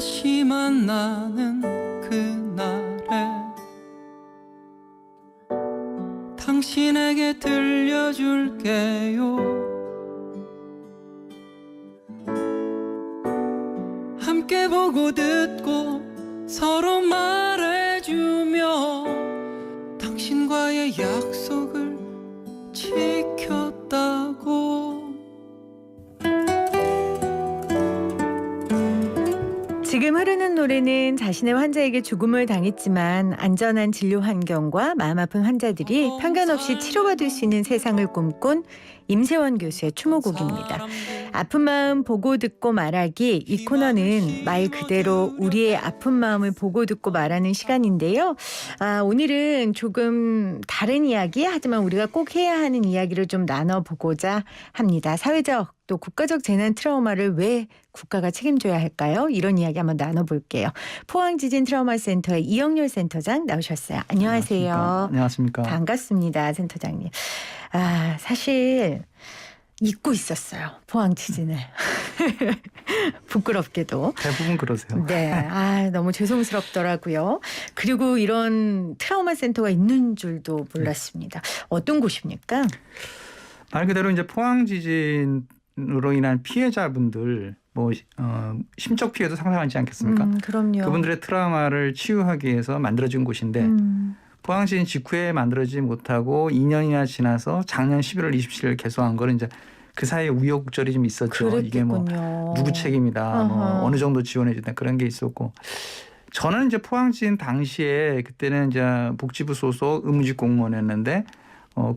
다시 만나는 그날에 당신에게 들려줄게요. 함께 보고 듣고 서로 말해주며 당신과의 약속을 지켰다고. 지금 흐르는 노래는 자신의 환자에게 죽음을 당했지만 안전한 진료 환경과 마음 아픈 환자들이 편견 없이 치료받을 수 있는 세상을 꿈꾼 임세원 교수의 추모곡입니다. 아픈 마음 보고 듣고 말하기, 이 코너는 말 그대로 우리의 아픈 마음을 보고 듣고 말하는 시간인데요. 오늘은 조금 다른 이야기, 하지만 우리가 꼭 해야 하는 이야기를 좀 나눠보고자 합니다. 사회적 또 국가적 재난 트라우마를 왜 국가가 책임져야 할까요? 이런 이야기 한번 나눠볼게요. 포항지진 트라우마 센터의 이영렬 센터장 나오셨어요. 안녕하세요. 안녕하십니까. 반갑습니다, 센터장님. 사실 잊고 있었어요. 포항지진을. 부끄럽게도. 대부분 그러세요. 네. 너무 죄송스럽더라고요. 그리고 이런 트라우마 센터가 있는 줄도 몰랐습니다. 어떤 곳입니까? 말 그대로 이제 포항 지진으로 인한 피해자분들 심적 피해도 상당하지 않겠습니까? 그럼요. 그분들의 트라우마를 치유하기 위해서 만들어진 곳인데 포항 지진 직후에 만들어지지 못하고 2년이나 지나서 작년 11월 27일 개소한 거는 이제 그 사이에 우여곡절이 좀 있었죠. 그랬겠군요. 이게 누구 책임이다, 어느 정도 지원해 준다 그런 게 있었고. 저는 이제 포항 지진 당시에 그때는 이제 복지부 소속 의무직 공무원이었는데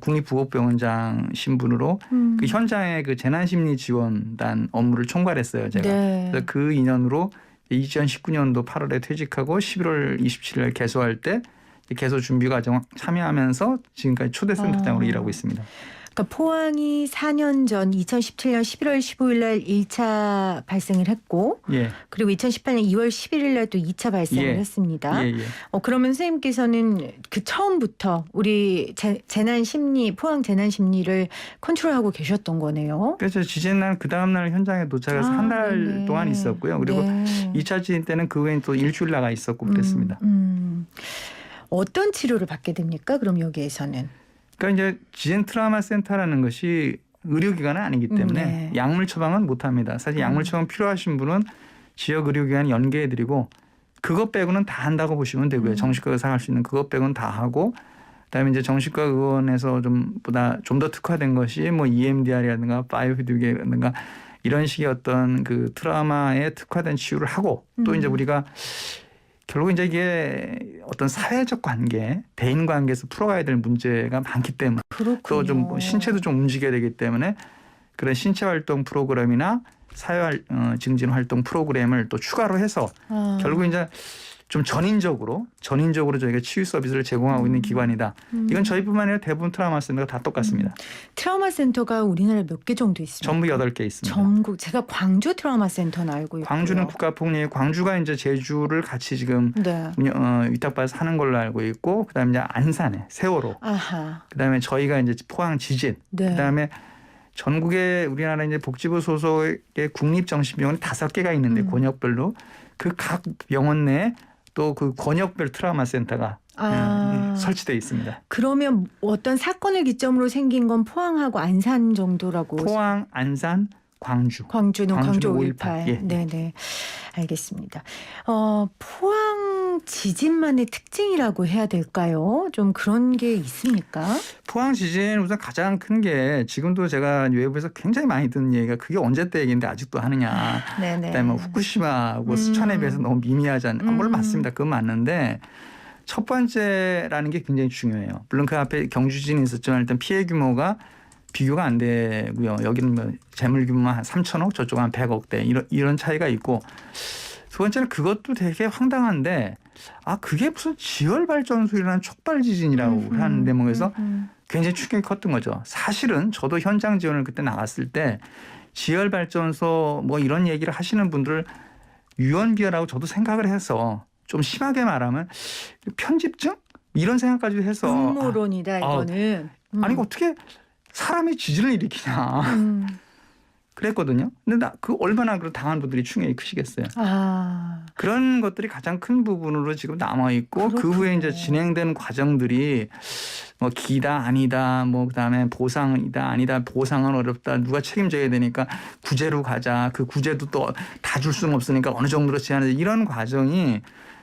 국립부곡병원장 신분으로 그 현장에 그 재난심리지원단 업무를 총괄했어요, 제가. 네. 그래서 그 인연으로 2019년도 8월에 퇴직하고 11월 27일 개소할 때 개소 준비 과정 참여하면서 지금까지 초대 센터장으로 일하고 있습니다. 그러니까 포항이 4년 전 2017년 11월 15일 날 1차 발생을 했고 예. 그리고 2018년 2월 11일 날 또 2차 발생을 했습니다. 예. 그러면 선생님께서는 그 처음부터 우리 재난심리, 포항 재난심리를 컨트롤하고 계셨던 거네요. 그래서 지진날 그 다음날 현장에 도착해서 한 달 동안 있었고요. 그리고 2차 지진 때는 그 외에 또 일주일 나가 있었고 그랬습니다. 어떤 치료를 받게 됩니까? 그럼 여기에서는? 그러니까 이제 지진 트라우마 센터라는 것이 의료기관은 아니기 때문에 약물 처방은 못합니다. 사실 약물 처방 필요하신 분은 지역 의료기관 연계해드리고 그것 빼고는 다 한다고 보시면 되고요. 정신과 의사가 할 수 있는 그것 빼고는 다 하고, 그다음에 이제 정신과 의원에서 좀 더 특화된 것이 EMDR이라든가 바이오피드백이라든가 이런 식의 어떤 그 트라우마에 특화된 치유를 하고 또 이제 우리가 결국 이제 이게 어떤 사회적 관계, 대인 관계에서 풀어가야 될 문제가 많기 때문에 또 좀 신체도 좀 움직여야 되기 때문에 그런 신체 활동 프로그램이나 사회 증진 활동 프로그램을 또 추가로 해서 결국 이제 좀 전인적으로 저희가 치유 서비스를 제공하고 있는 기관이다. 이건 저희뿐만 아니라 대부분 트라우마 센터가 다 똑같습니다. 트라우마 센터가 우리나라에 몇 개 정도 있습니까? 전부 8개 있습니다. 전국, 제가 광주 트라우마 센터는 알고 있고요. 광주는 국가폭력이, 광주가 이제 제주를 같이 지금 위탁받아서 하는 걸로 알고 있고, 그다음에 이제 안산에 세월호, 그다음에 저희가 이제 포항 지진, 그다음에 전국에 우리나라 이제 복지부 소속의 국립정신병원이 5개가 있는데 권역별로 그 각 병원 내에 또 그 권역별 트라우마 센터가 설치되어 있습니다. 그러면 어떤 사건을 기점으로 생긴 건 포항하고 안산 정도라고? 포항, 안산, 광주는 광주 5.18. 5.18. 네네, 알겠습니다. 포항 지진만의 특징이라고 해야 될까요? 좀 그런 게 있습니까? 포항 지진 우선 가장 큰 게 지금도 제가 외부에서 굉장히 많이 듣는 얘기가 그게 언제 때 얘기인데 아직도 하느냐. 그다음에 후쿠시마하고 수천에 비해서 너무 미미하지 않나. 물론 맞습니다. 그건 맞는데 첫 번째라는 게 굉장히 중요해요. 물론 그 앞에 경주 지진이 있었지만 일단 피해 규모가 비교가 안 되고요. 여기는 재물 규모만 한 3천억, 저쪽은 한 100억대 이런 차이가 있고, 두 번째는 그것도 되게 황당한데 그게 무슨 지열발전소라는 촉발 지진이라고 하는 대목에서 굉장히 충격이 컸던 거죠. 사실은 저도 현장 지원을 그때 나갔을 때 지열발전소 이런 얘기를 하시는 분들을 유언비어라고 저도 생각을 해서 좀 심하게 말하면 편집증? 이런 생각까지 해서 음모론이다 이거는. 아니 어떻게 사람이 지진을 일으키냐. 그랬거든요. 근데 나 그 얼마나 그 당한 분들이 충격이 크시겠어요. 아, 그런 것들이 가장 큰 부분으로 지금 남아 있고 그 후에 이제 진행된 과정들이 뭐 기다 아니다 뭐 그다음에 보상이다 아니다 보상은 어렵다 누가 책임져야 되니까 구제로 가자 그 구제도 또 다 줄 수는 없으니까 어느 정도로 제한하자 이런 과정이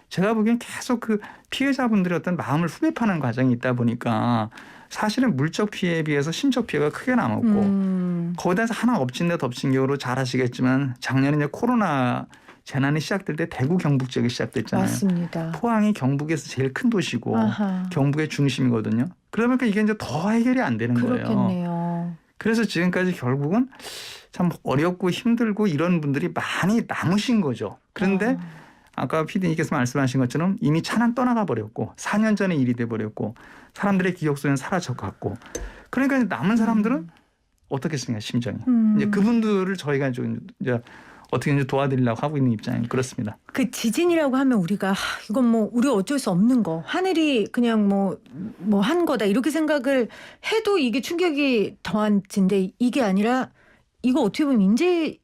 제가 보기엔 계속 그 피해자분들의 어떤 마음을 후벼파는 과정이 있다 보니까 사실은 물적 피해에 비해서 심적 피해가 크게 남았고 거기다 하나 엎친 데 덮친 격으로 잘 아시겠지만 작년에 이제 코로나 재난이 시작될 때 대구 경북 지역이 시작됐잖아요. 맞습니다. 포항이 경북에서 제일 큰 도시고 아하. 경북의 중심이거든요. 그러니까 이게 이제 더 해결이 안 되는 거예요. 그렇겠네요. 그래서 지금까지 결국은 참 어렵고 힘들고 이런 분들이 많이 남으신 거죠. 그런데 아까 PD님께서 말씀하신 것처럼 이미 차는 떠나가 버렸고 4년 전에 일이 돼 버렸고 사람들의 기억 속에는 사라져갔고 그러니까 이제 남은 사람들은 어떻겠습니까 심정이. 이제 그분들을 저희가 좀 이제 어떻게 이제 도와드리려고 하고 있는 입장이 그렇습니다. 그 지진이라고 하면 우리가 이건 뭐 우리가 어쩔 수 없는 거 하늘이 그냥 뭐 한 거다 이렇게 생각을 해도 이게 충격이 더한진데 이게 아니라 이거 어떻게 보면 인재일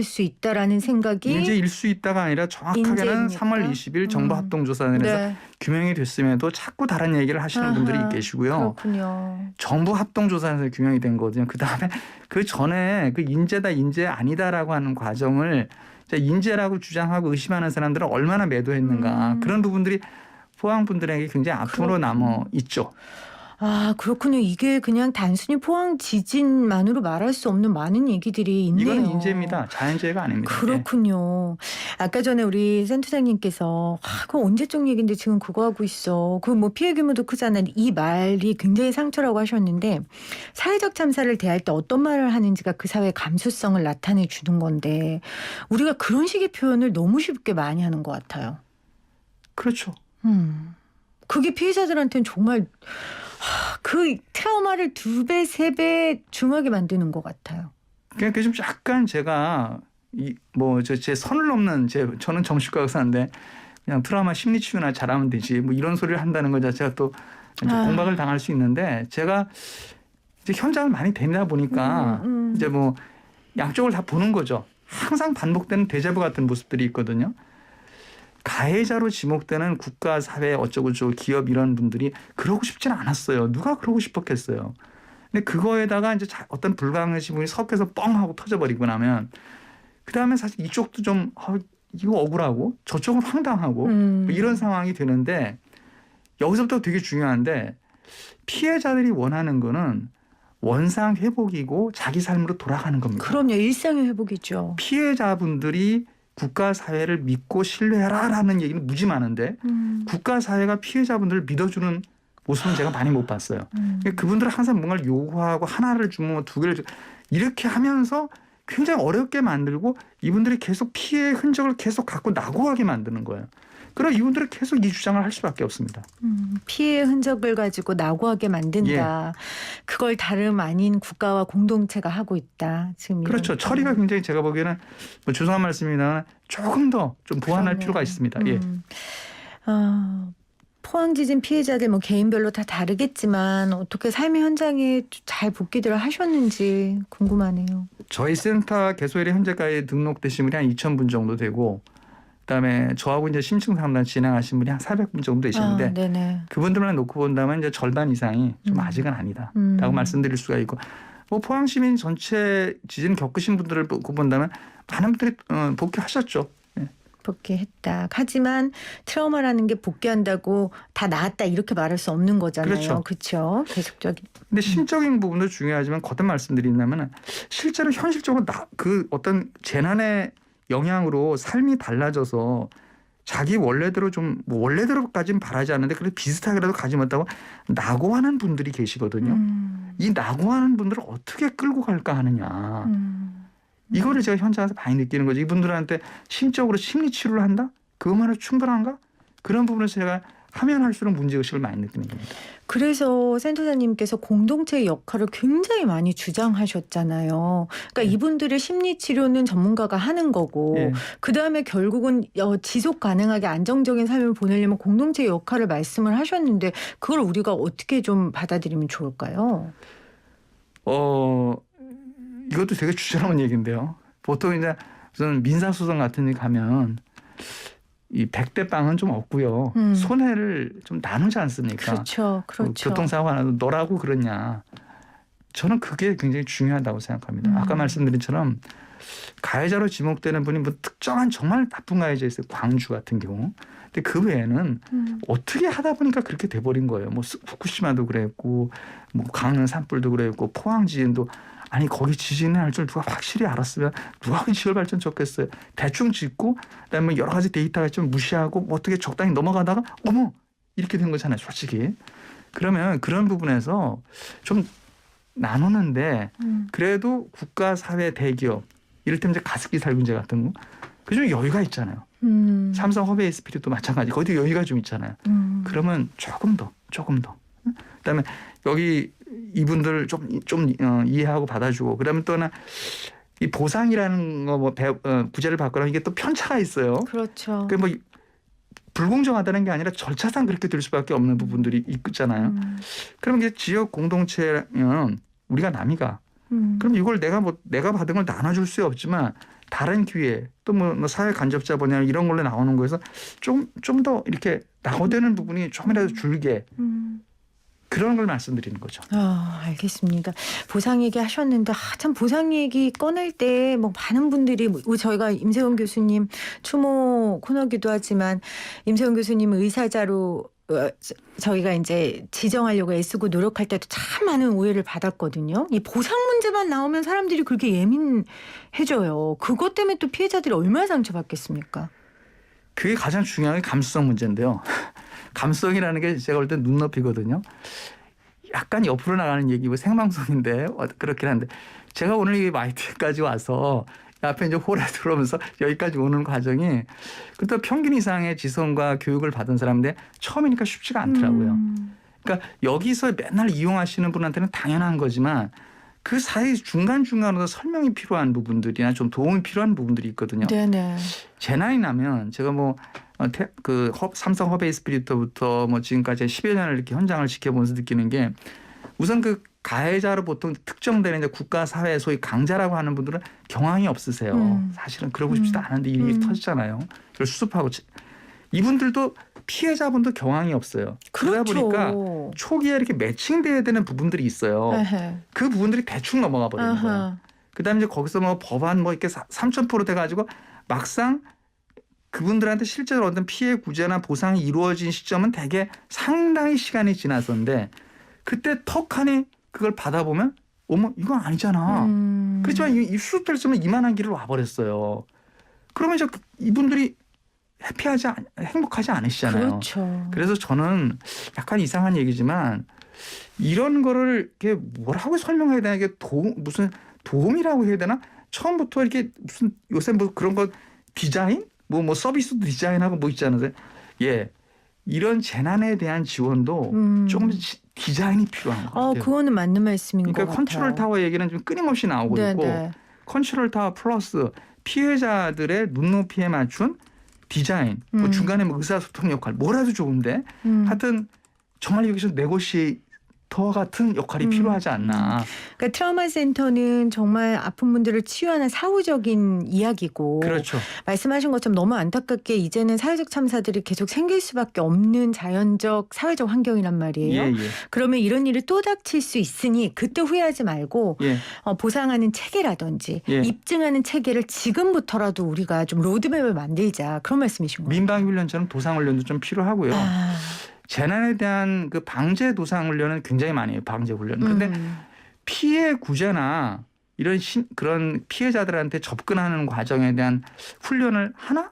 수 있다라는 생각이 인재일 수 있다가 아니라 정확하게는 인재입니까? 3월 20일 정부합동조사단에서 네. 규명이 됐음에도 자꾸 다른 얘기를 하시는 분들이 계시고요. 그렇군요. 정부 합동조사에서 규명이 된 거거든요. 그다음에 그 전에 그 인재다 인재 아니다라고 하는 과정을 인재라고 주장하고 의심하는 사람들은 얼마나 매도했는가 그런 부분들이 포항 분들에게 굉장히 아픔으로 남아 있죠. 아 그렇군요. 이게 그냥 단순히 포항 지진만으로 말할 수 없는 많은 얘기들이 있네요. 이거는 인재입니다. 자연재해가 아닙니다. 그렇군요. 아까 전에 우리 센터장님께서 그거 언제적 얘기인데 지금 그거 하고 있어. 그 뭐 피해 규모도 크잖아. 이 말이 굉장히 상처라고 하셨는데 사회적 참사를 대할 때 어떤 말을 하는지가 그 사회의 감수성을 나타내 주는 건데 우리가 그런 식의 표현을 너무 쉽게 많이 하는 것 같아요. 그렇죠. 그게 피해자들한테는 정말 그 트라우마를 2배, 3배 중하게 만드는 것 같아요. 그러니까 좀 약간 제가 제 선을 넘는 저는 정신과 의사인데 그냥 트라우마 심리치유나 잘하면 되지 뭐 이런 소리를 한다는 것 자체가 또 공박을 당할 수 있는데 제가 이제 현장을 많이 다니다 보니까 이제 뭐 양쪽을 다 보는 거죠. 항상 반복되는 데자부 같은 모습들이 있거든요. 가해자로 지목되는 국가, 사회, 어쩌고저쩌고 기업 이런 분들이 그러고 싶지는 않았어요. 누가 그러고 싶었겠어요. 근데 그거에다가 이제 어떤 불가항의 부분이 섞여서 뻥 하고 터져버리고 나면 그다음에 사실 이쪽도 좀 이거 억울하고 저쪽은 황당하고 뭐 이런 상황이 되는데 여기서부터 되게 중요한데 피해자들이 원하는 거는 원상 회복이고 자기 삶으로 돌아가는 겁니다. 그럼요. 일상의 회복이죠. 피해자분들이 국가 사회를 믿고 신뢰하라라는 얘기는 무지 많은데 국가 사회가 피해자분들을 믿어주는 모습은 제가 많이 못 봤어요. 그분들은 항상 뭔가를 요구하고 하나를 주면 2개를 이렇게 하면서 굉장히 어렵게 만들고 이분들이 계속 피해의 흔적을 계속 갖고 낙오하게 만드는 거예요. 그럼 이분들은 계속 이 주장을 할 수밖에 없습니다. 피해의 흔적을 가지고 낙오하게 만든다. 그걸 다름 아닌 국가와 공동체가 하고 있다. 지금 그렇죠. 처리가 굉장히 제가 보기에는 뭐 죄송한 말씀입니다만 조금 더 좀 보완할 필요가 있습니다. 예. 포항 지진 피해자들 뭐 개인별로 다 다르겠지만 어떻게 삶의 현장에 잘 복귀들을 하셨는지 궁금하네요. 저희 센터 개소일에 현재까지 등록되신 분이 한 2,000분 정도 되고 그다음에 저하고 이제 심층 상담 진행하신 분이 한 400분 정도 되시는데 그분들만 놓고 본다면 이제 절반 이상이 좀 아직은 아니다라고 말씀드릴 수가 있고 뭐 포항 시민 전체 지진 겪으신 분들을 놓고 본다면 많은 분들이 복귀하셨죠. 복귀했다. 하지만 트라우마라는 게 복귀한다고 다 나았다 이렇게 말할 수 없는 거잖아요. 그렇죠. 계속적인. 근데 심적인 부분도 중요하지만 거듭 말씀드린다면 실제로 현실적으로 그 어떤 재난의 영향으로 삶이 달라져서 자기 원래대로 좀 원래대로까지는 바라지 않는데 그래도 비슷하게라도 가지 못하고 낙오하는 분들이 계시거든요. 이 낙오하는 분들을 어떻게 끌고 갈까 하느냐. 이거를 제가 현장에서 많이 느끼는 거죠. 이분들한테 심적으로 심리 치료를 한다? 그것만으로 충분한가? 그런 부분에서 제가 하면 할수록 문제의식을 많이 느끼는 겁니다. 그래서 센터장님께서 공동체의 역할을 굉장히 많이 주장하셨잖아요. 그러니까 이분들의 심리치료는 전문가가 하는 거고 그다음에 결국은 지속 가능하게 안정적인 삶을 보내려면 공동체의 역할을 말씀을 하셨는데 그걸 우리가 어떻게 좀 받아들이면 좋을까요? 이것도 되게 주저넘은 얘기인데요. 보통 이제 무슨 민사소송 같은 데 가면 이 100대 빵은 좀 없고요. 손해를 좀 나누지 않습니까? 그렇죠. 그렇죠. 교통사고가 나도 너라고 그러냐. 저는 그게 굉장히 중요하다고 생각합니다. 아까 말씀드린 처럼 가해자로 지목되는 분이 뭐 특정한 정말 나쁜 가해자 있어요. 광주 같은 경우. 근데 그 외에는 어떻게 하다 보니까 그렇게 돼버린 거예요. 뭐 후쿠시마도 그랬고 뭐 강릉 산불도 그랬고 포항 지진도 아니 거기 지진이 날 줄 누가 확실히 알았으면 누가 그 지열 발전 졌겠어요. 대충 짓고 그다음에 여러 가지 데이터가 좀 무시하고 뭐 어떻게 적당히 넘어가다가 어머 이렇게 된 거잖아요. 솔직히. 그러면 그런 부분에서 좀 나누는데 그래도 국가, 사회, 대기업 이를테면 이제 가습기 살균제 같은 거 그중에 여유가 있잖아요. 삼성 허베이 스피릿도 마찬가지. 거기도 여유가 좀 있잖아요. 그러면 조금 더. 그다음에 여기 이분들 좀 이해하고 받아주고 그다음에 또 하나 이 보상이라는 거 뭐 구제를 받거나 이게 또 편차가 있어요. 그렇죠. 그 뭐 불공정하다는 게 아니라 절차상 그렇게 될 수밖에 없는 부분들이 있잖아요. 그럼 이게 지역 공동체면 우리가 남이가 그럼 이걸 내가 받은 걸 나눠줄 수 없지만 다른 기회 또 뭐 사회 간접자 분야 이런 걸로 나오는 거에서 좀 더 이렇게 낙오되는 부분이 조금이라도 줄게 그런 걸 말씀드리는 거죠. 알겠습니다. 보상 얘기 하셨는데 참 보상 얘기 꺼낼 때 뭐 많은 분들이 저희가 임세원 교수님 추모 코너기도 하지만 임세원 교수님 의사자로 저희가 이제 지정하려고 애쓰고 노력할 때도 참 많은 오해를 받았거든요. 이 보상 문제만 나오면 사람들이 그렇게 예민해져요. 그것 때문에 또 피해자들이 얼마나 상처받겠습니까? 그게 가장 중요한 게 감수성 문제인데요. 감수성이라는 게 제가 볼 때 눈높이거든요. 약간 옆으로 나가는 얘기고 생방송인데 그렇긴 한데 제가 오늘 이 마이트까지 와서 앞에 이제 홀에 들어오면서 여기까지 오는 과정이 그때 평균 이상의 지성과 교육을 받은 사람인데 처음이니까 쉽지가 않더라고요. 그러니까 여기서 맨날 이용하시는 분한테는 당연한 거지만 그 사이 중간중간으로 설명이 필요한 부분들이나 좀 도움이 필요한 부분들이 있거든요. 네네. 제 나이 나면 제가 뭐 그 삼성 허베이 스피릿부터 뭐 지금까지 10여 년을 이렇게 현장을 지켜보면서 느끼는 게 우선 그 가해자로 보통 특정되는 이제 국가 사회 소위 강자라고 하는 분들은 경황이 없으세요. 사실은 그러고 싶지도 않은데 일이 터지잖아요. 그걸 수습하고 이분들도 피해자분도 경황이 없어요. 그러다 그렇죠. 보니까 초기에 이렇게 매칭돼야 되는 부분들이 있어요. 에헤. 그 부분들이 대충 넘어가 버리는 거예요. 그다음에 이제 거기서 뭐 법안 뭐 이렇게 3,000% 돼가지고 막상 그분들한테 실제로 어떤 피해 구제나 보상이 이루어진 시점은 대개 상당히 시간이 지났었는데 그때 턱하니 그걸 받아보면 어머 이건 아니잖아. 그렇지만 이 수습될 수면 이만한 길을 와버렸어요. 그러면 이제 이분들이 행복하지 않으시잖아요. 그렇죠. 그래서 저는 약간 이상한 얘기지만 이런 거를 이렇게 뭐라고 설명해야 되나 이게 무슨 도움이라고 해야 되나 처음부터 이렇게 무슨 요새 뭐 그런 거 디자인 뭐 서비스도 디자인하고 뭐 있잖아요. 예. 이런 재난에 대한 지원도 조금 디자인이 필요한 것 같아요. 그거는 맞는 말씀인 것 같아요. 그러니까 컨트롤 타워 얘기는 좀 끊임없이 나오고 네네. 있고 컨트롤 타워 플러스 피해자들의 눈높이에 맞춘 디자인, 뭐 중간에 뭐 의사소통 역할 뭐라도 좋은데 하여튼 정말 여기서 네고시에이터 같은 역할이 필요하지 않나. 그러니까 트라우마 센터는 정말 아픈 분들을 치유하는 사후적인 이야기고 그렇죠. 말씀하신 것처럼 너무 안타깝게 이제는 사회적 참사들이 계속 생길 수밖에 없는 자연적 사회적 환경이란 말이에요. 예. 그러면 이런 일이 또 닥칠 수 있으니 그때 후회하지 말고 예. 보상하는 체계라든지 예. 입증하는 체계를 지금부터라도 우리가 좀 로드맵을 만들자 그런 말씀이신 거예요. 민방위훈련처럼 도상훈련도 좀 필요하고요. 재난에 대한 그 방제 도상 훈련은 굉장히 많이 해요. 방제 훈련. 근데 피해 구제나 이런 그런 피해자들한테 접근하는 과정에 대한 훈련을 하나?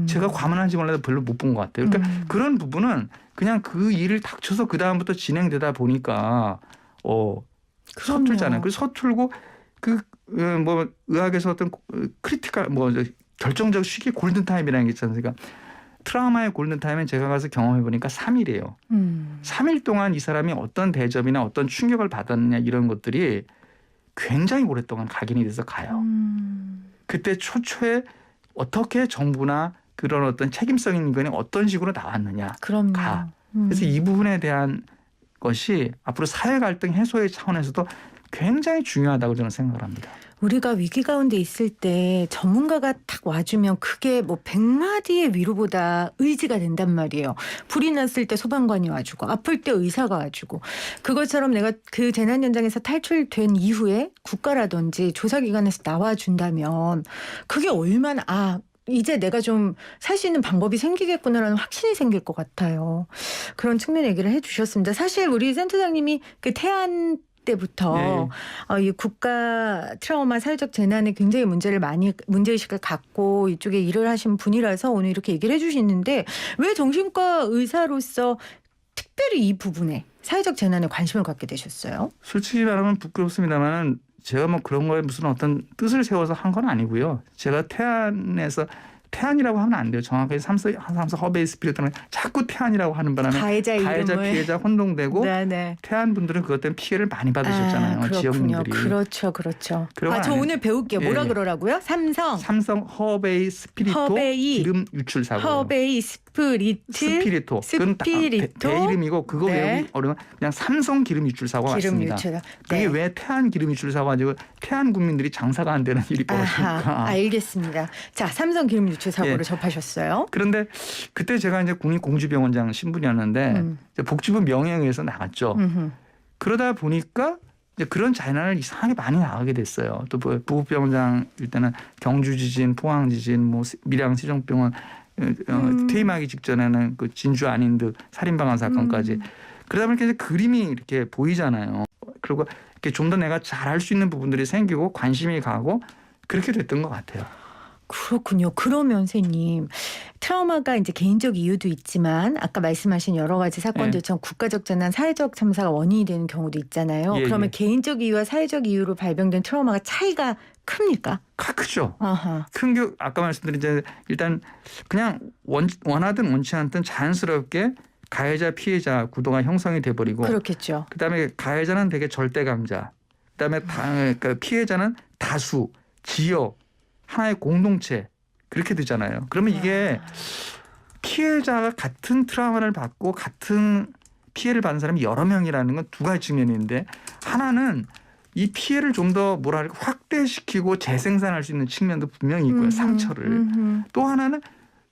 제가 과문한지 몰라도 별로 못 본 것 같아요. 그러니까 그런 부분은 그냥 그 일을 닥쳐서 그 다음부터 진행되다 보니까 서툴잖아요. 그래서 서툴고 뭐 의학에서 어떤 크리티컬 뭐 결정적 시기 골든 타임이라는 게 있지 않습니까? 트라우마의 골든타임은 제가 가서 경험해 보니까 3일이에요. 3일 동안 이 사람이 어떤 대접이나 어떤 충격을 받았느냐 이런 것들이 굉장히 오랫동안 각인이 돼서 가요. 그때 초초에 어떻게 정부나 그런 어떤 책임성 있는 거는 어떤 식으로 나왔느냐. 그럼요. 그래서 이 부분에 대한 것이 앞으로 사회 갈등 해소의 차원에서도 굉장히 중요하다고 저는 생각을 합니다. 우리가 위기 가운데 있을 때 전문가가 딱 와주면 그게 뭐 100마디의 위로보다 의지가 된단 말이에요. 불이 났을 때 소방관이 와주고 아플 때 의사가 와주고 그것처럼 내가 그 재난 현장에서 탈출된 이후에 국가라든지 조사기관에서 나와준다면 그게 얼마나 이제 내가 좀 살 수 있는 방법이 생기겠구나라는 확신이 생길 것 같아요. 그런 측면 얘기를 해주셨습니다. 사실 우리 센터장님이 그 태안 때부터 이 국가 트라우마 사회적 재난에 굉장히 문제의식을 갖고 이쪽에 일을 하신 분이라서 오늘 이렇게 얘기를 해주시는데 왜 정신과 의사로서 특별히 이 부분에 사회적 재난에 관심을 갖게 되셨어요? 솔직히 말하면 부끄럽습니다만 제가 뭐 그런 거에 무슨 어떤 뜻을 세워서 한 건 아니고요. 제가 태안이라고 하면 안 돼요. 정확하게 삼성 허베이 스피릿은 자꾸 태안이라고 하는 바람에 가해자 피해자 혼동되고 네네. 태안 분들은 그것 때문에 피해를 많이 받으셨잖아요. 지역민들이. 그렇죠. 저 오늘 배울게요. 뭐라 그러라고요? 삼성 허베이 스피리토 기름 유출 사고. 허베이 스피리토. 그건 대이름이고 그거 외우기 어려운 그냥 삼성 기름 유출 사고가 맞습니다. 그게 왜 태안 기름 유출 사고가 아니고 태안 국민들이 장사가 안 되는 일이 벌어지니까. 알겠습니다. 자, 삼성 기름 유출 사고를 접하셨어요. 그런데 그때 제가 이제 국립공주병원장 신분이었는데 이제 복지부 명예에 의해서 나갔죠. 그러다 보니까 이제 그런 재난을 이상하게 많이 나가게 됐어요. 또 부부병원장일 때는 경주 지진, 포항 지진, 뭐 밀양 세종병원 퇴임하기 직전에는 그 진주 안인드 살인방화 사건까지. 그러다 보니까 이제 그림이 이렇게 보이잖아요. 그리고 이렇게 좀 더 내가 잘할 수 있는 부분들이 생기고 관심이 가고 그렇게 됐던 것 같아요. 그렇군요. 그러면 선생님 트라우마가 이제 개인적 이유도 있지만 아까 말씀하신 여러 가지 사건들처럼 국가적 재난, 사회적 참사가 원인이 되는 경우도 있잖아요. 그러면 개인적 이유와 사회적 이유로 발병된 트라우마가 차이가 큽니까? 크죠. 큰 게 아까 말씀드린 이제 일단 그냥 원하든 원치 않든 자연스럽게 가해자 피해자 구도가 형성이 돼버리고 그렇겠죠. 그다음에 가해자는 되게 절대감자, 그다음에 그러니까 피해자는 다수, 지역, 하나의 공동체 그렇게 되잖아요. 그러면 이게 피해자가 같은 트라우마를 받고 같은 피해를 받은 사람이 여러 명이라는 건 두 가지 측면이 있는데 하나는 이 피해를 좀 더 확대시키고 재생산할 수 있는 측면도 분명히 있고요. 상처를. 또 하나는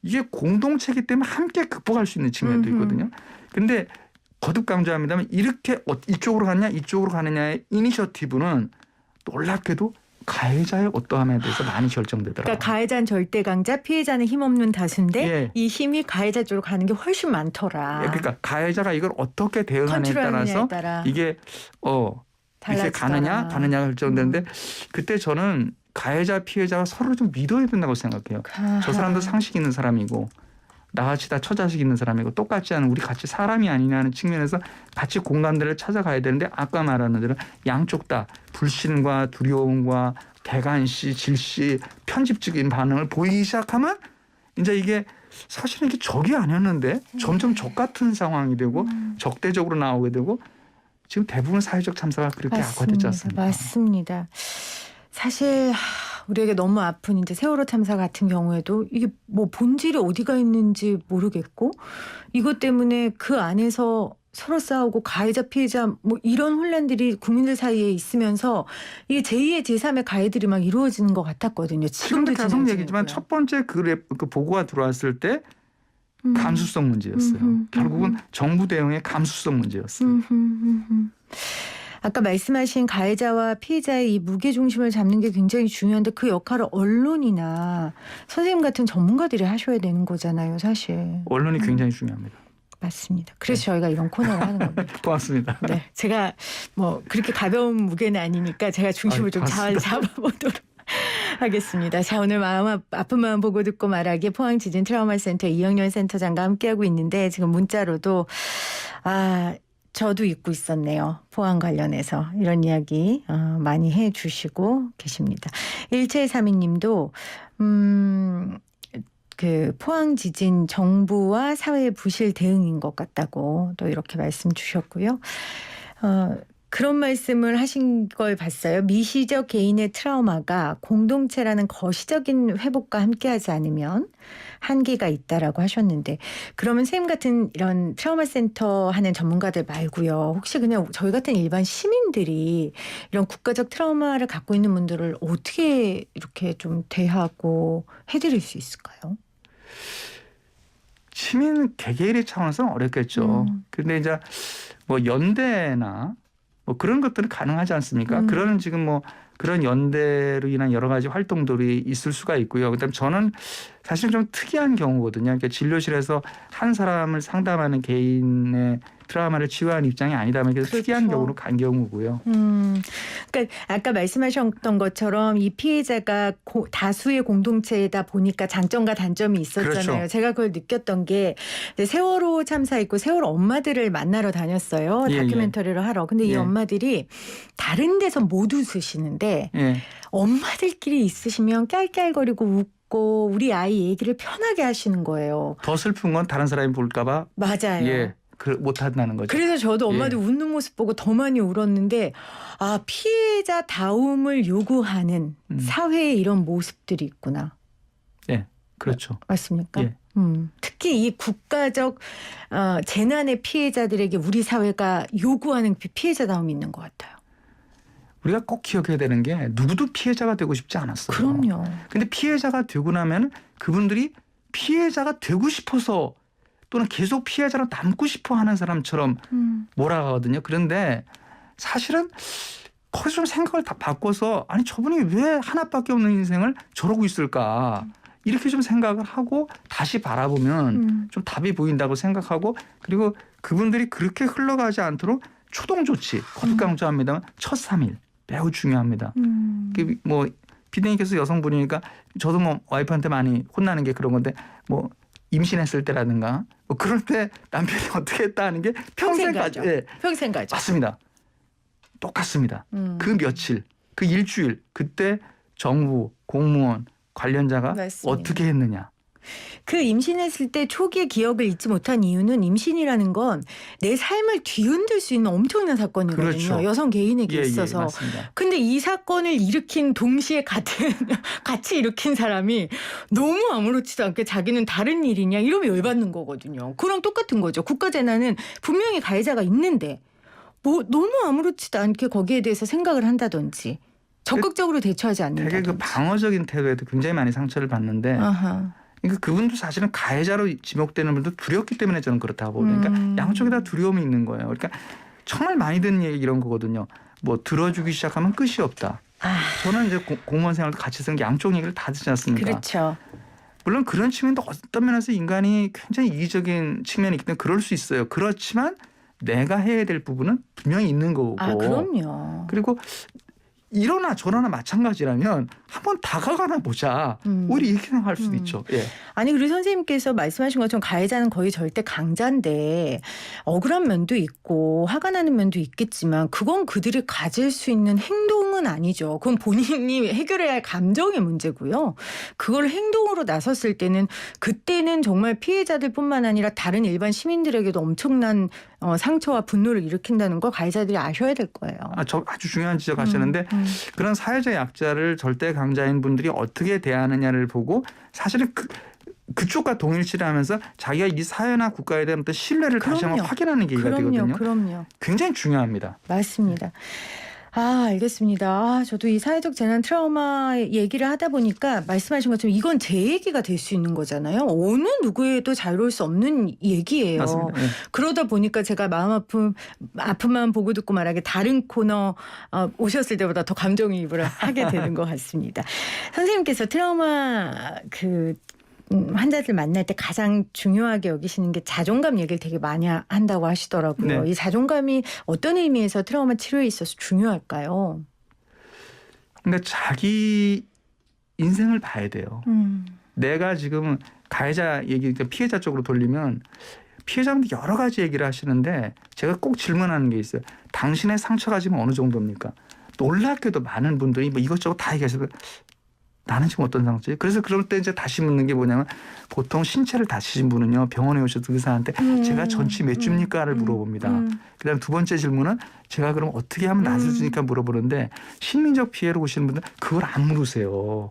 이게 공동체이기 때문에 함께 극복할 수 있는 측면도 있거든요. 그런데 거듭 강조합니다만 이렇게 이쪽으로 가느냐 이쪽으로 가느냐의 이니셔티브는 놀랍게도 가해자의 어떠함에 대해서 많이 결정되더라고요. 그러니까 가해자는 절대 강자, 피해자는 힘없는 다수인데 이 힘이 가해자 쪽으로 가는 게 훨씬 많더라. 그러니까 가해자가 이걸 어떻게 대응하느냐에 따라서 이게 이렇게 가느냐가 결정되는데 그때 저는 가해자 피해자가 서로 좀 믿어야 된다고 생각해요. 저 사람도 상식 있는 사람이고 나같이 다 처자식 있는 사람이고 똑같지 않은 우리 같이 사람이 아니냐는 측면에서 같이 공감대를 찾아가야 되는데 아까 말하는 대로 양쪽 다 불신과 두려움과 대관시, 질시, 편집적인 반응을 보이기 시작하면 이제 이게 사실은 이게 적이 아니었는데 점점 적 같은 상황이 되고 적대적으로 나오게 되고 지금 대부분 사회적 참사가 그렇게 악화되지 않습니까? 맞습니다. 사실 우리에게 너무 아픈 이제 세월호 참사 같은 경우에도 이게 뭐 본질이 어디가 있는지 모르겠고 이것 때문에 그 안에서 서로 싸우고 가해자 피해자 뭐 이런 혼란들이 국민들 사이에 있으면서 이게 제2의 제3의 가해들이 막 이루어지는 것 같았거든요. 지금도 계속 얘기지만 첫 번째 그 보고가 들어왔을 때 감수성 문제였어요. 결국은 정부 대응의 감수성 문제였어요. 아까 말씀하신 가해자와 피해자의 이 무게중심을 잡는 게 굉장히 중요한데 그 역할을 언론이나 선생님 같은 전문가들이 하셔야 되는 거잖아요. 사실. 언론이 굉장히 중요합니다. 맞습니다. 그래서 저희가 이런 코너를 하는 겁니다. 고맙습니다. 네, 제가 뭐 그렇게 가벼운 무게는 아니니까 제가 중심을 좀 잘 잡아보도록 하겠습니다. 자, 오늘 아픈 마음 보고 듣고 말하기 포항지진 트라우마 센터 이영렬 센터장과 함께하고 있는데 지금 문자로도 저도 잊고 있었네요. 포항 관련해서 이런 이야기 많이 해주시고 계십니다. 1732님도 그 포항 지진 정부와 사회의 부실 대응인 것 같다고 또 이렇게 말씀 주셨고요. 그런 말씀을 하신 걸 봤어요. 미시적 개인의 트라우마가 공동체라는 거시적인 회복과 함께하지 않으면 한계가 있다라고 하셨는데, 그러면 선생님 같은 이런 트라우마 센터 하는 전문가들 말고요, 혹시 그냥 저희 같은 일반 시민들이 이런 국가적 트라우마를 갖고 있는 분들을 어떻게 이렇게 좀 대하고 해드릴 수 있을까요? 시민 개개인의 차원에서는 어렵겠죠. 근데 이제 뭐 연대나 뭐 그런 것들은 가능하지 않습니까? 그런 지금 뭐 그런 연대로 인한 여러 가지 활동들이 있을 수가 있고요. 그다음 저는 사실 좀 특이한 경우거든요. 그러니까 진료실에서 한 사람을 상담하는 개인의 트라우마를 치유하는 입장이 아니다면 그래서 그렇죠. 특이한 경우로 간 경우고요. 그러니까 아까 말씀하셨던 것처럼 이 피해자가 다수의 공동체이다 보니까 장점과 단점이 있었잖아요. 그렇죠. 제가 그걸 느꼈던 게 세월호 참사 있고 세월호 엄마들을 만나러 다녔어요. 예, 다큐멘터리를 하러. 근데 이 예. 엄마들이 다른 데서 못 웃으시는데 예. 엄마들끼리 있으시면 깔깔거리고 웃고 우리 아이 얘기를 편하게 하시는 거예요. 더 슬픈 건 다른 사람이 볼까봐 맞아요. 예. 못 한다는 거죠. 그래서 저도 엄마들 예. 웃는 모습 보고 더 많이 울었는데, 아, 피해자 다움을 요구하는 사회에 이런 모습들이 있구나. 예. 그렇죠. 맞습니까? 예. 특히 이 국가적 재난의 피해자들에게 우리 사회가 요구하는 피해자다움이 있는 것 같아요. 우리가 꼭 기억해야 되는 게 누구도 피해자가 되고 싶지 않았어요. 그럼요. 근데 피해자가 되고 나면 그분들이 피해자가 되고 싶어서 또는 계속 피해자로 남고 싶어 하는 사람처럼 몰아가거든요. 그런데 사실은 거기서 좀 생각을 다 바꿔서 아니 저분이 왜 하나밖에 없는 인생을 저러고 있을까 이렇게 좀 생각을 하고 다시 바라보면 좀 답이 보인다고 생각하고, 그리고 그분들이 그렇게 흘러가지 않도록 초동 조치, 거듭 강조합니다만 첫 3일 매우 중요합니다. 뭐 피디님께서 여성분이니까 저도 뭐 와이프한테 많이 혼나는 게 그런 건데, 뭐 임신했을 때라든가 뭐 그럴 때 남편이 어떻게 했다 하는 게 평생 가죠. 예. 평생 가죠. 맞습니다. 똑같습니다. 그 며칠, 그 일주일 그때 정부, 공무원, 관련자가 맞습니다. 어떻게 했느냐. 그 임신했을 때 초기의 기억을 잊지 못한 이유는 임신이라는 건 내 삶을 뒤흔들 수 있는 엄청난 사건이거든요. 그렇죠. 여성 개인에게 예, 있어서. 예, 맞습니다. 근데 이 사건을 일으킨 동시에 같이 일으킨 사람이 너무 아무렇지도 않게 자기는 다른 일이냐 이러면 열받는 거거든요. 그랑 똑같은 거죠. 국가재난은 분명히 가해자가 있는데 뭐 너무 아무렇지도 않게 거기에 대해서 생각을 한다든지 적극적으로 대처하지 않는다든지. 되게 그 방어적인 태도에도 굉장히 많이 상처를 받는데, 아하. 그러니까 그분도 사실은 가해자로 지목되는 분도 두렵기 때문에 저는 그렇다고 보거든요. 그러니까 양쪽에 다 두려움이 있는 거예요. 그러니까 정말 많이 듣는 얘기 이런 거거든요. 뭐 들어주기 시작하면 끝이 없다. 저는 이제 공무원 생활도 같이 쓰는 게 양쪽 얘기를 다 듣지 않습니까? 그렇죠. 물론 그런 측면도 어떤 면에서 인간이 굉장히 이기적인 측면이 있기 때문에 그럴 수 있어요. 그렇지만 내가 해야 될 부분은 분명히 있는 거고. 아, 그럼요. 그리고 이러나 저러나 마찬가지라면 한번 다가가나 보자. 오히려 이렇게 생각할 수도 있죠. 예. 아니, 그리고 선생님께서 말씀하신 것처럼 가해자는 거의 절대 강자인데 억울한 면도 있고 화가 나는 면도 있겠지만 그건 그들이 가질 수 있는 행동은 아니죠. 그건 본인이 해결해야 할 감정의 문제고요. 그걸 행동으로 나섰을 때는 그때는 정말 피해자들뿐만 아니라 다른 일반 시민들에게도 엄청난 상처와 분노를 일으킨다는 걸 가해자들이 아셔야 될 거예요. 아주 중요한 지적하시는데 그런 사회적 약자를 절대 강자인 분들이 어떻게 대하느냐를 보고 사실은 그쪽과 동일시를 하면서 자기가 이 사회나 국가에 대한 어떤 신뢰를 다시 한번 확인하는 계기가 되거든요. 그럼요. 굉장히 중요합니다. 맞습니다. 알겠습니다. 저도 이 사회적 재난 트라우마 얘기를 하다 보니까 말씀하신 것처럼 이건 제 얘기가 될 수 있는 거잖아요. 어느 누구에도 자유로울 수 없는 얘기예요. 맞습니다. 네. 그러다 보니까 제가 마음 아픔만 보고 듣고 말하게 다른 코너 오셨을 때보다 더 감정이입을 하게 되는 것 같습니다. 선생님께서 트라우마 환자들 만날 때 가장 중요하게 여기시는 게 자존감 얘기를 되게 많이 한다고 하시더라고요. 네. 이 자존감이 어떤 의미에서 트라우마 치료에 있어서 중요할까요? 그러니까 자기 인생을 봐야 돼요. 내가 지금 가해자 얘기, 그러니까 피해자 쪽으로 돌리면 피해자분들 여러 가지 얘기를 하시는데 제가 꼭 질문하는 게 있어요. 당신의 상처가 지금 어느 정도입니까? 놀랍게도 많은 분들이 뭐 이것저것 다 얘기하시고 나는 지금 어떤 상태지? 그래서 그럴 때 이제 다시 묻는 게 뭐냐면 보통 신체를 다치신 분은요 병원에 오셔서 의사한테 제가 전치 몇 주입니까를 물어봅니다. 그다음 두 번째 질문은 제가 그럼 어떻게 하면 나아지니까 물어보는데 심리적 피해로 오시는 분들 그걸 안 물으세요.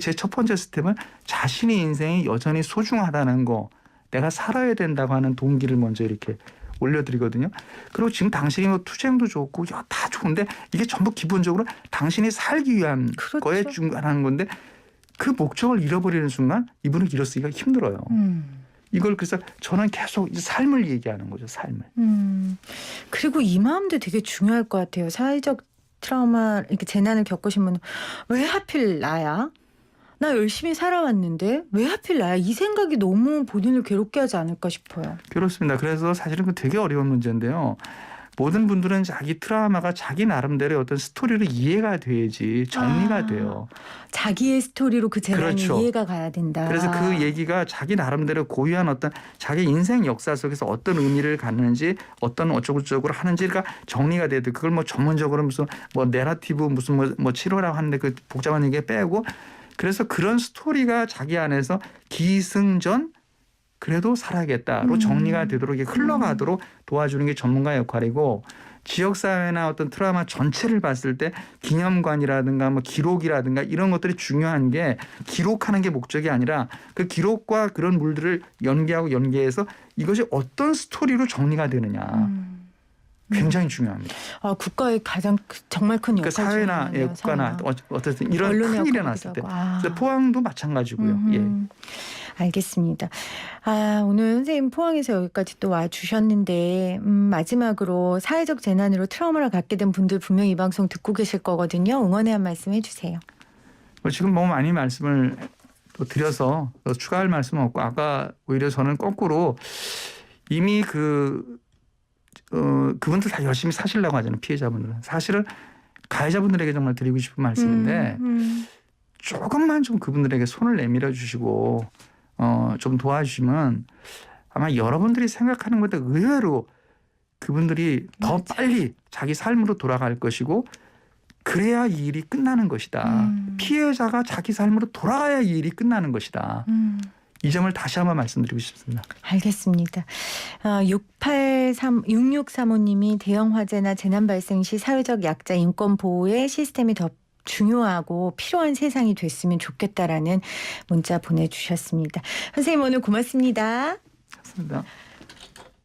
제 첫 번째 스텝은 자신의 인생이 여전히 소중하다는 거, 내가 살아야 된다고 하는 동기를 먼저 이렇게 올려드리거든요. 그리고 지금 당신이 뭐 투쟁도 좋고 다 좋은데 이게 전부 기본적으로 당신이 살기 위한 그렇죠. 거에 중간하는 건데 그 목적을 잃어버리는 순간 이분은 일어서기가 힘들어요. 이걸 그래서 저는 계속 이 삶을 얘기하는 거죠. 삶을. 그리고 이 마음도 되게 중요할 것 같아요. 사회적 트라우마 이렇게 재난을 겪으신 분은 왜 하필 나야? 나 열심히 살아왔는데 왜 하필 나야? 이 생각이 너무 본인을 괴롭게 하지 않을까 싶어요. 그렇습니다. 그래서 사실은 그 되게 어려운 문제인데요. 모든 분들은 자기 트라우마가 자기 나름대로의 어떤 스토리로 이해가 돼야지 정리가 돼요. 자기의 스토리로 그 재난이 그렇죠. 이해가 가야 된다. 그래서 그 얘기가 자기 나름대로 고유한 어떤 자기 인생 역사 속에서 어떤 의미를 갖는지 어떤 어쩌고저쩌고 하는지가 정리가 돼야 돼. 그걸 뭐 전문적으로 무슨 뭐 내러티브 무슨 뭐 치료라고 하는데 그 복잡한 얘기 빼고 그래서 그런 스토리가 자기 안에서 기승전 그래도 살아야겠다로 정리가 되도록 이게 흘러가도록 도와주는 게 전문가의 역할이고 지역사회나 어떤 트라우마 전체를 봤을 때 기념관이라든가 뭐 기록이라든가 이런 것들이 중요한 게 기록하는 게 목적이 아니라 그 기록과 그런 물들을 연계하고 연계해서 이것이 어떤 스토리로 정리가 되느냐. 굉장히 중요합니다. 국가의 가장 정말 큰 역할. 그 사회나 예, 국가나 어쨌든 이런 큰 일이 났을 때. 그래서 포항도 마찬가지고요. 예. 알겠습니다. 오늘 선생님 포항에서 여기까지 또 와주셨는데 마지막으로 사회적 재난으로 트라우마를 갖게 된 분들 분명히 이 방송 듣고 계실 거거든요. 응원의 한 말씀 해주세요. 지금 너무 많이 말씀을 또 드려서 또 추가할 말씀은 없고 아까 오히려 저는 거꾸로 이미 그분들 다 열심히 사시려고 하잖아요. 피해자분들은. 사실은 가해자분들에게 정말 드리고 싶은 말씀인데 조금만 좀 그분들에게 손을 내밀어 주시고 좀 도와주시면 아마 여러분들이 생각하는 것보다 의외로 그분들이 더 빨리 자기 삶으로 돌아갈 것이고 그래야 이 일이 끝나는 것이다. 피해자가 자기 삶으로 돌아가야 이 일이 끝나는 것이다. 이 점을 다시 한번 말씀드리고 싶습니다. 알겠습니다. 6635님이 대형 화재나 재난 발생 시 사회적 약자 인권 보호의 시스템이 더 중요하고 필요한 세상이 됐으면 좋겠다라는 문자 보내주셨습니다. 선생님 오늘 고맙습니다. 고맙습니다.